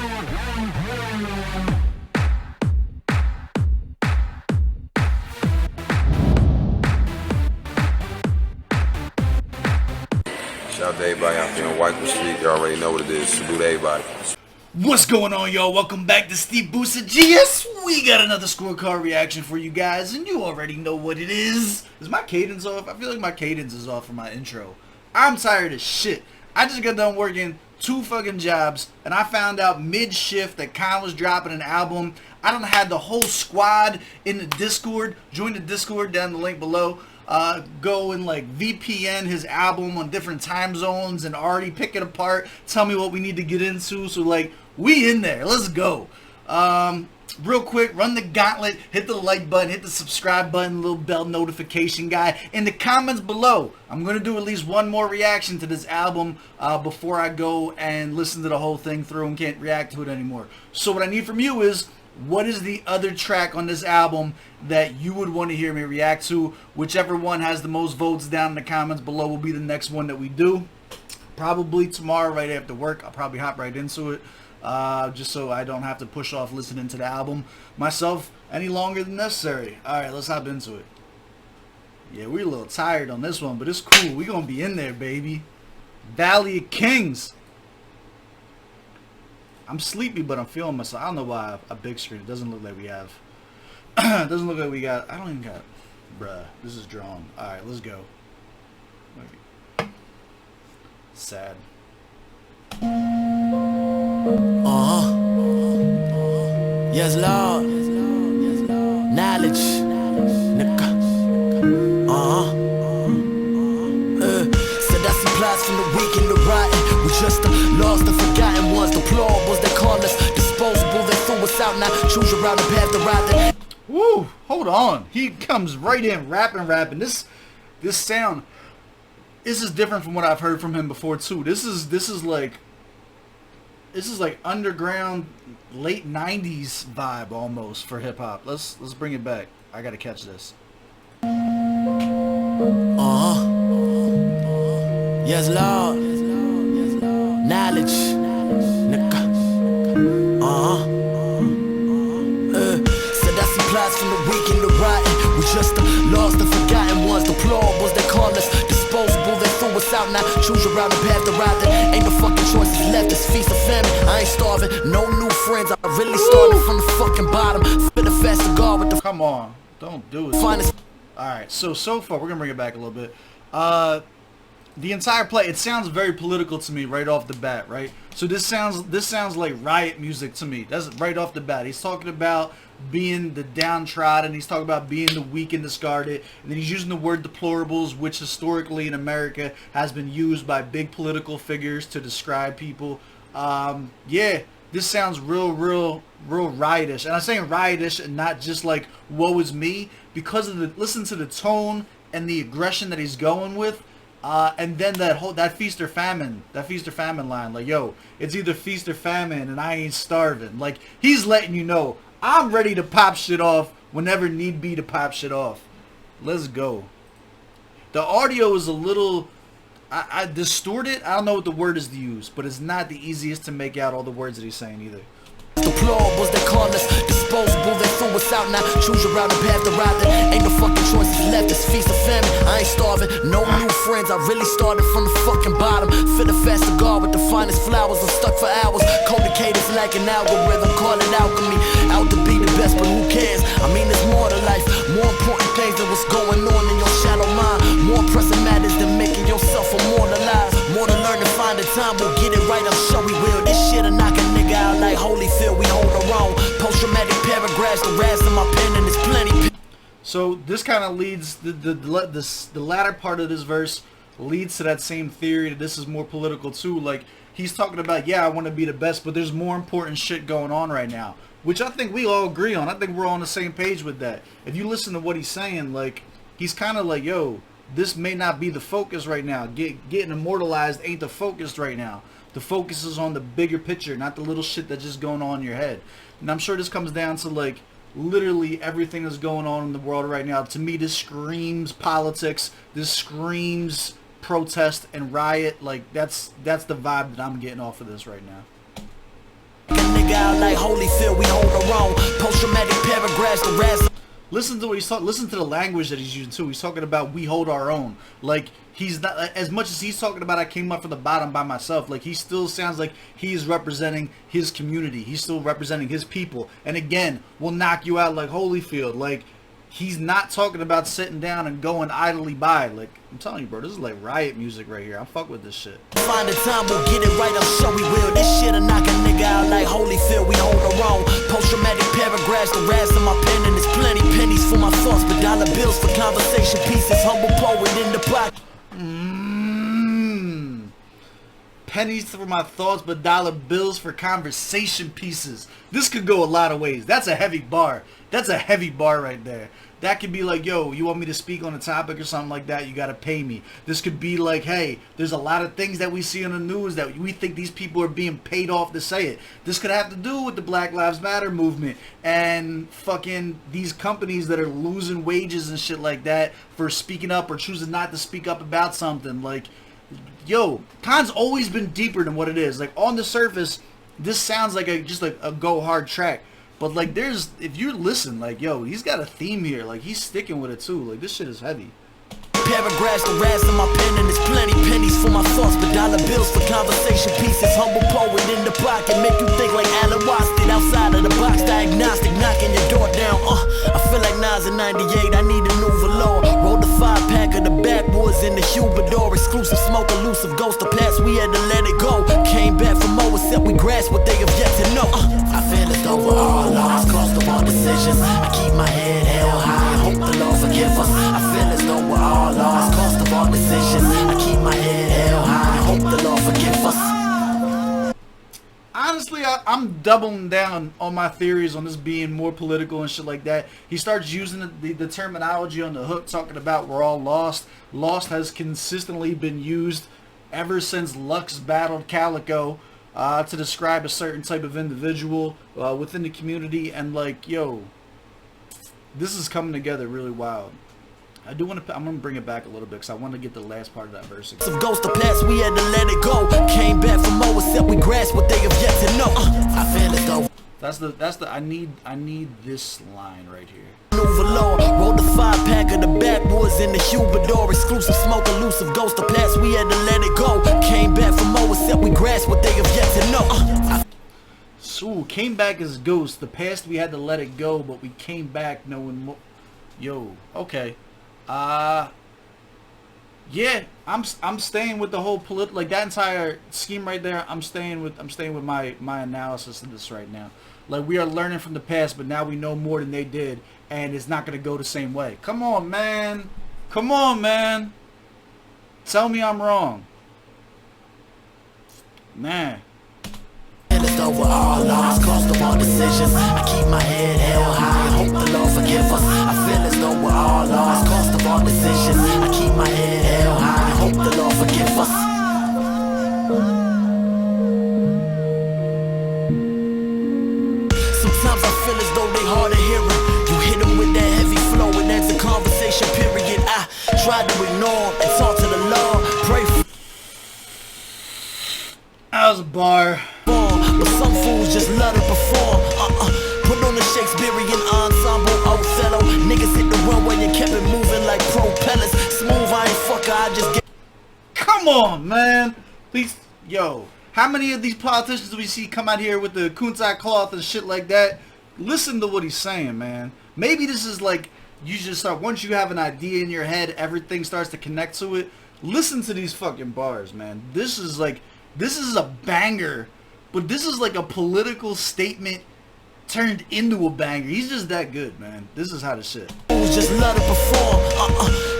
Shout out to everybody out there on White Street. You already know what it is. Salute to everybody. What's going on, y'all? Welcome back to SteveBussaGS. We got another scorecard reaction for you guys, and you already know what it is. Is my cadence off? I feel like my cadence is off for my intro. I'm tired as shit. I just got done working 2 fucking jobs, and I found out mid-shift that K.A.A.N was dropping an album. I done had the whole squad in the Discord. Join the Discord down the link below. Go and like VPN his album on different time zones and already pick it apart. Tell me what we need to get into. So like, we in there. Let's go. Real quick, run the gauntlet. Hit the like button. Hit the subscribe button. Little bell notification guy. In the comments below, I'm going to do at least one more reaction to this album before I go and listen to the whole thing through and can't react to it anymore. So what I need from you is, what is the other track on this album that you would want to hear me react to? Whichever one has the most votes down in the comments below will be the next one that we do. Probably tomorrow right after work. I'll probably hop right into it. Just so I don't have to push off listening to the album myself any longer than necessary. Alright, let's hop into it. Yeah, we're a little tired on this one, but it's cool. We're going to be in there, baby. Valley of Kings. I'm sleepy, but I'm feeling myself. I don't know why a big screen. It doesn't look like we have. It doesn't look like we got. I don't even got. Bruh, this is drawn. Alright, let's go. Sad. Yes, Lord. Knowledge. Nigga. Said that's supplies from the weak and the rotten. We just the lost and forgotten ones. Deplorables, they call us disposable. They threw us out. Now choose your route and path to ride. Woo! Hold on. He comes right in, rapping. This sound. This is different from what I've heard from him before too. This is like underground late 90s vibe almost for hip hop. Let's bring it back. I gotta catch this. Yes, Lord. Knowledge. Nigga. Said that's supplies from the weak and the rotten. We just the lost and forgotten ones. Deplorables, they call us disposable. They threw us out. Now choose your route and path to ride. There ain't no fucking choices left. It's feast or famine. I ain't starving. No new friends. I really started from the fucking bottom. Fit a fast cigar with the. Come on, don't do it. Finest. All right, so far we're gonna bring it back a little bit. The entire play, it sounds very political to me right off the bat, right? So this sounds like riot music to me. That's right off the bat. He's talking about being the downtrodden. He's talking about being the weak and discarded. And then he's using the word deplorables, which historically in America has been used by big political figures to describe people. Yeah, this sounds real riotous. And I'm saying riotous and not just like woe is me, because of the, listen to the tone and the aggression that he's going with. And then that feast or famine line, like, yo, it's either feast or famine and I ain't starving. Like, he's letting you know, I'm ready to pop shit off whenever need be to pop shit off. Let's go. The audio is a little I distorted. I don't know what the word is to use, but it's not the easiest to make out all the words that he's saying either. Deplorables, they call us disposable. They threw us out. Now choose your route and path to ride. There ain't no fucking choices left. It's feast or famine. I ain't starving. No new friends. I really started from the fucking bottom. Fit a fast cigar with the finest flowers. I'm stuck for hours. Coded cadence like an algorithm. Call it alchemy. Out to be the best, but who cares? I mean, there's more to life. More important things than what's going on in your shadow mind. More pressing matters than making yourself immortalized. More to learn and find the time. We'll get it right. I'm sure we will. This shit'll knock a nigga out like Holyfield. We hold our own. Post-traumatic paragraphs, the rest of my pen, and there's plenty. So this kind of leads the latter part of this verse leads to that same theory that this is more political too. Like, he's talking about, yeah, I want to be the best, but there's more important shit going on right now, which I think we all agree on. I think we're all on the same page with that. If you listen to what he's saying, like, he's kind of like, yo, this may not be the focus right now. Getting immortalized ain't the focus right now. The focus is on the bigger picture, not the little shit that's just going on in your head. And I'm sure this comes down to, like, literally everything that's going on in the world right now. To me, this screams politics. This screams protest and riot. Like, that's the vibe that I'm getting off of this right now. nigga out like Holyfield, we hold our own. Post-traumatic paragraphs, the rest. Listen to what he's talking. Listen to the language that he's using too. He's talking about we hold our own. Like he's not as much as he's talking about. I came up from the bottom by myself. Like he still sounds like he's representing his community. He's still representing his people. And again, will knock you out like Holyfield. Like he's not talking about sitting down and going idly by. Like I'm telling you, bro, this is like riot music right here. I'm fuck with this shit. Find the time, we'll get it right, I'm sure we will. This shit'll knock a nigga out like Holyfield, we hold our own. Post-traumatic paragraphs, the rest of my pen, and there's plenty pennies for my thoughts, but dollar bills for conversation pieces. Humble poet in the pocket. Pennies for my thoughts, but dollar bills for conversation pieces. This could go a lot of ways. That's a heavy bar. That's a heavy bar right there. That could be like, yo, you want me to speak on a topic or something like that, you gotta pay me. This could be like, hey, there's a lot of things that we see on the news that we think these people are being paid off to say it. This could have to do with the Black Lives Matter movement and fucking these companies that are losing wages and shit like that for speaking up or choosing not to speak up about something. Like, yo, K.A.N's always been deeper than what it is. Like, on the surface, this sounds like just like a go hard track. But like if you listen, like, yo, he's got a theme here. Like he's sticking with it too. Like this shit is heavy. Paragraphs, the rest of my pen, and there's plenty pennies for my thoughts, but dollar bills for conversation pieces. Humble poet in the pocket, make you think like Alan Watts did outside of the box. Diagnostic, knocking your door down. I feel like Nas in '98. I need a new velour. Roll the 5-pack of the backwoods in the humidor. Exclusive smoke, elusive ghost of past. We had to let it go. Came back from more, except we grasp what they have yet to know. I feel as though we're all lost, cost of all decisions. I keep my head held high. Hope the Lord forgive us. I feel as though we're all lost, cost of all decisions. I keep my head held high. Hope the Lord forgive us. Honestly, I'm doubling down on my theories on this being more political and shit like that. He starts using the terminology on the hook, talking about we're all lost. Lost has consistently been used ever since Lux battled Calico to describe a certain type of individual within the community. And like, yo, this is coming together really wild. I do want to. I'm gonna bring it back a little bit because I want to get the last part of that verse again. Some ghost of past, we had to let it go. Came back from more, except we grasp what they have yet to know. I feel as though. That's the. I need this line right here. Roll the 5-pack of the backwoods in the humidor. Exclusive smoke, elusive ghost of past. We had to let it go. Came back from more, except we grasp what they have yet to know. So came back as ghost. The past we had to let it go, but we came back knowing more. Yo, okay. Yeah, I'm staying with the whole like that entire scheme right there. I'm staying with my analysis of this right now. Like we are learning from the past, but now we know more than they did, and it's not gonna go the same way. Come on, man. Come on, man. Tell me I'm wrong, man. And as though we're all lost, cost of all decisions. I keep my head held high. Hope the Lord forgive us. I feel as though we're all lost, cost of all decisions. I keep my head held high. Hope the Lord forgive us. Sometimes I feel as though they hard of hearing. You hit them with that heavy flow, and that's a conversation period. I tried to ignore and talk to the Lord. Pray for. That was a bar. But some fools just love to perform. Put on the Shakespearean ensemble, Othello. Niggas hit the runway and kept it moving like propellers. Smooth, I ain't fucker, I just get. Come on, man. Please, yo. How many of these politicians do we see come out here with the kuntai cloth and shit like that? Listen to what he's saying, man. Maybe this is like, you just start, once you have an idea in your head, everything starts to connect to it. Listen to these fucking bars, man. This is a banger, but this is like a political statement turned into a banger. He's just that good, man. This is how the shit. Fools just love to perform.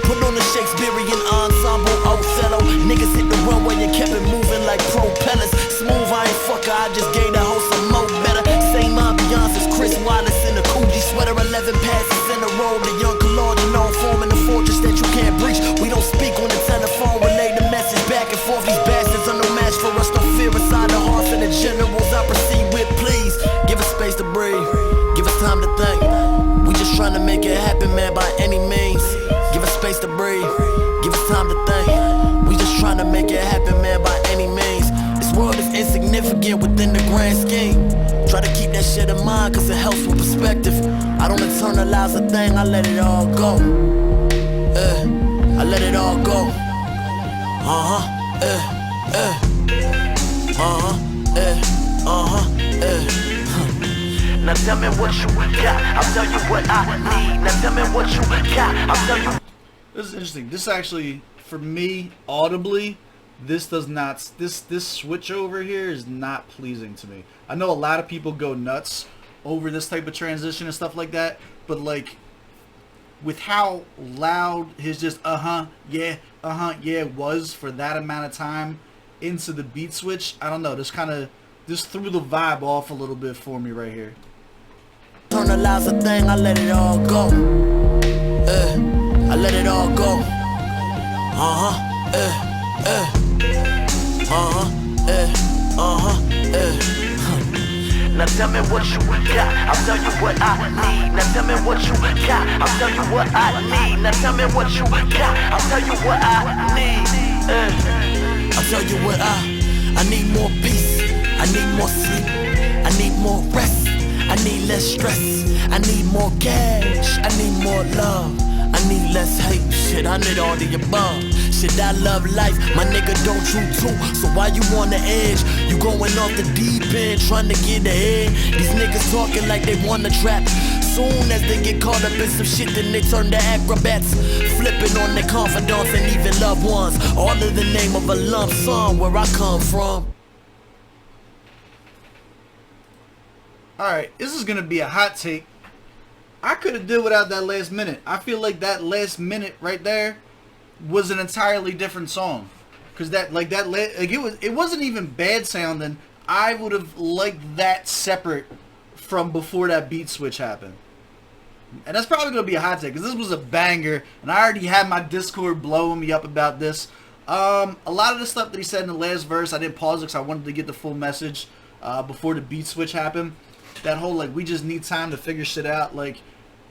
Put on the Shakespearean ensemble, Othello. Niggas hit the runway and kept it moving like propellers. Smooth, I ain't fucker, I just gave the host some more better. Same ambiance as Chris Wallace in a Coogee sweater. 11 passes in a row. The young Claude, forming a fortress that you can't breach. We don't speak on the telephone, relay the message back and forth. These bastards are no match for us. No fear inside the hearts and the generals I proceed with. Please give us space to breathe. Give us time to think. We just trying to make it happen, man, by any means. Give us space to breathe. Give us time to think. We just trying to make it happen, man, by any means. This world is insignificant within the grand scheme. Try to keep that shit in mind, cause it helps with perspective. I don't internalize a thing, I let it all go. I let it all go. Now tell me what you got, I'll tell you what I need. Now tell me what you got, I'll tell you. This is interesting. This actually, for me, audibly, this does not, this switch over here is not pleasing to me. I know a lot of people go nuts over this type of transition and stuff like that, but like, with how loud his just yeah was for that amount of time into the beat switch, I don't know, this threw the vibe off a little bit for me right here. Internalize a thing, I let it all go. I let it all go. Now tell me what you got, I'll tell you what I need. Now tell me what you got, I'll tell you what I need. Now tell me what you got, I'll tell you what I need. I'll tell you what I need more peace, I need more sleep, I need more rest, I need less stress, I need more cash, I need more love, I need less hate. Shit, I need all the above. Shit, I love life, my nigga, don't you too? So why you on the edge? You going off the deep end, trying to get ahead. These niggas talking like they wanna trap. Soon as they get caught up in some shit, then they turn to acrobats, flipping on their confidants and even loved ones, all in the name of a lump sum where I come from. Alright, this is gonna be a hot take. I could have did without that last minute. I feel like that last minute right there was an entirely different song, because it wasn't even bad sounding. I would have liked that separate from before that beat switch happened. And that's probably gonna be a hot take, because this was a banger, and I already had my Discord blowing me up about this. A lot of the stuff that he said in the last verse, I didn't pause it because I wanted to get the full message before the beat switch happened. That whole, like, we just need time to figure shit out. Like,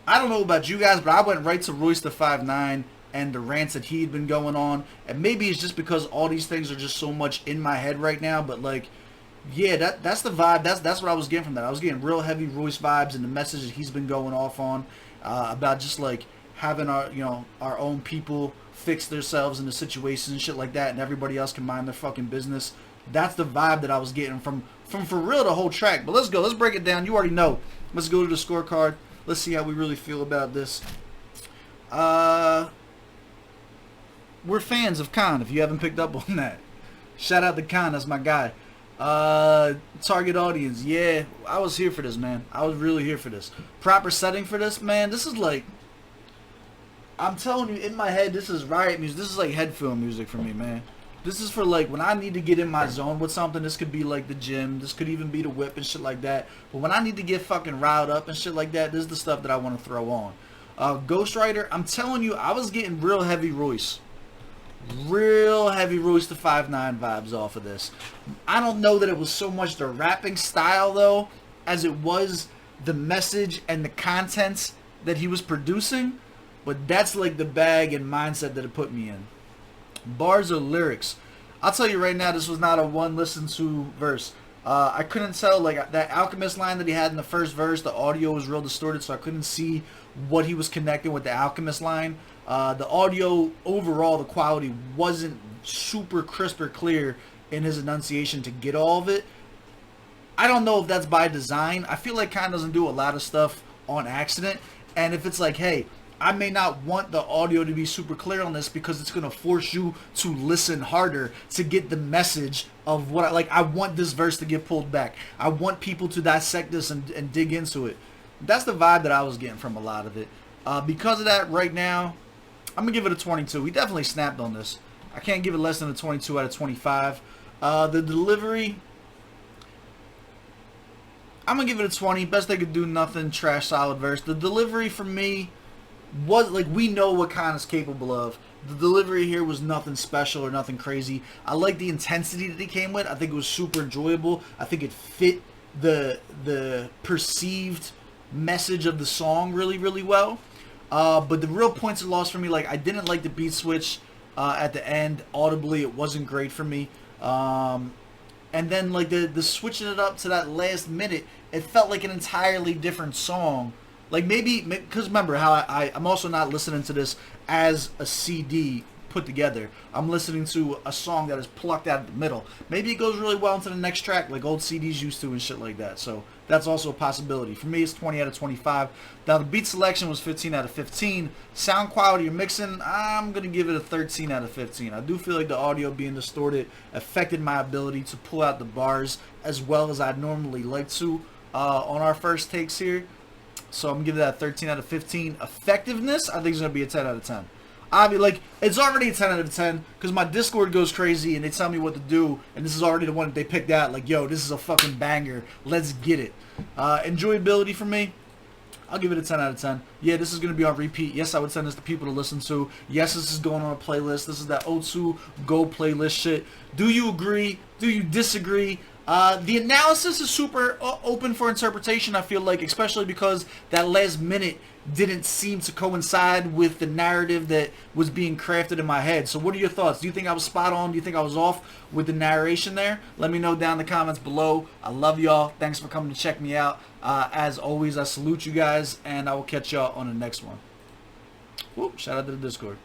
I don't know about you guys, but I went right to Royce da 5'9" and the rants that he'd been going on. And maybe it's just because all these things are just so much in my head right now. But, like, yeah, that's the vibe. That's what I was getting from that. I was getting real heavy Royce vibes and the message that he's been going off on about just, like, having our own people fix themselves in the situations and shit like that, and everybody else can mind their fucking business. That's the vibe that I was getting from for real the whole track. But let's go. Let's break it down. You already know. Let's go to the scorecard. Let's see how we really feel about this. We're fans of K.A.A.N, if you haven't picked up on that. Shout out to K.A.A.N. That's my guy. Target audience. Yeah, I was here for this, man. I was really here for this. Proper setting for this, man. This is like, I'm telling you, in my head, this is riot music. This is like headphone music for me, man. This is for, like, when I need to get in my zone with something. This could be like the gym. This could even be the whip and shit like that. But when I need to get fucking riled up and shit like that, this is the stuff that I want to throw on. Ghostwriter, I'm telling you, I was getting real heavy Royce. Real heavy Royce da 5'9" vibes off of this. I don't know that it was so much the rapping style, though, as it was the message and the content that he was producing. But that's like the bag and mindset that it put me in. Bars or lyrics. I'll tell you right now, this was not a one listen to verse. I couldn't tell, like, that Alchemist line that he had in the first verse, the audio was real distorted, so I couldn't see what he was connecting with the Alchemist line. The audio, overall, the quality wasn't super crisp or clear in his enunciation to get all of it. I don't know if that's by design. I feel like K.A.A.N doesn't do a lot of stuff on accident, and if it's like, hey, I may not want the audio to be super clear on this because it's going to force you to listen harder to get the message of what I want this verse to get pulled back. I want people to dissect this and dig into it. That's the vibe that I was getting from a lot of it. Because of that, right now, I'm going to give it a 22. He definitely snapped on this. I can't give it less than a 22 out of 25. The delivery, I'm going to give it a 20. Best they could do, nothing, trash, solid verse. The delivery for me was, like, we know what K.A.A.N is capable of. The delivery here was nothing special or nothing crazy. I like the intensity that he came with. I think it was super enjoyable. I think it fit the perceived message of the song really, really well. But the real points of loss for me, like, I didn't like the beat switch at the end. Audibly, it wasn't great for me. and then like the switching it up to that last minute, it felt like an entirely different song. Like maybe because remember how I'm also not listening to this as a CD put together. I'm listening to a song that is plucked out of the middle. Maybe it goes really well into the next track like old CDs used to and shit like that. So that's also a possibility. For me, it's 20 out of 25. Now the beat selection was 15 out of 15. Sound quality or mixing, I'm gonna give it a 13 out of 15. I do feel like the audio being distorted affected my ability to pull out the bars as well as I'd normally like to on our first takes here. So I'm gonna give that a 13 out of 15. Effectiveness, I think it's gonna be a 10 out of 10. I mean, like, it's already a 10 out of 10 because my Discord goes crazy and they tell me what to do, and this is already the one that they picked out. Like, yo, this is a fucking banger. Let's get it. Enjoyability for me, I'll give it a 10 out of 10. Yeah, this is going to be on repeat. Yes, I would send this to people to listen to. Yes, this is going on a playlist. This is that O2 Go playlist shit. Do you agree? Do you disagree? The analysis is super open for interpretation, I feel like, especially because that last minute didn't seem to coincide with the narrative that was being crafted in my head. So what are your thoughts? Do you think I was spot on? Do you think I was off with the narration there? Let me know down in the comments below. I love y'all. Thanks for coming to check me out. As always, I salute you guys, and I will catch y'all on the next one. Whoop, shout out to the Discord.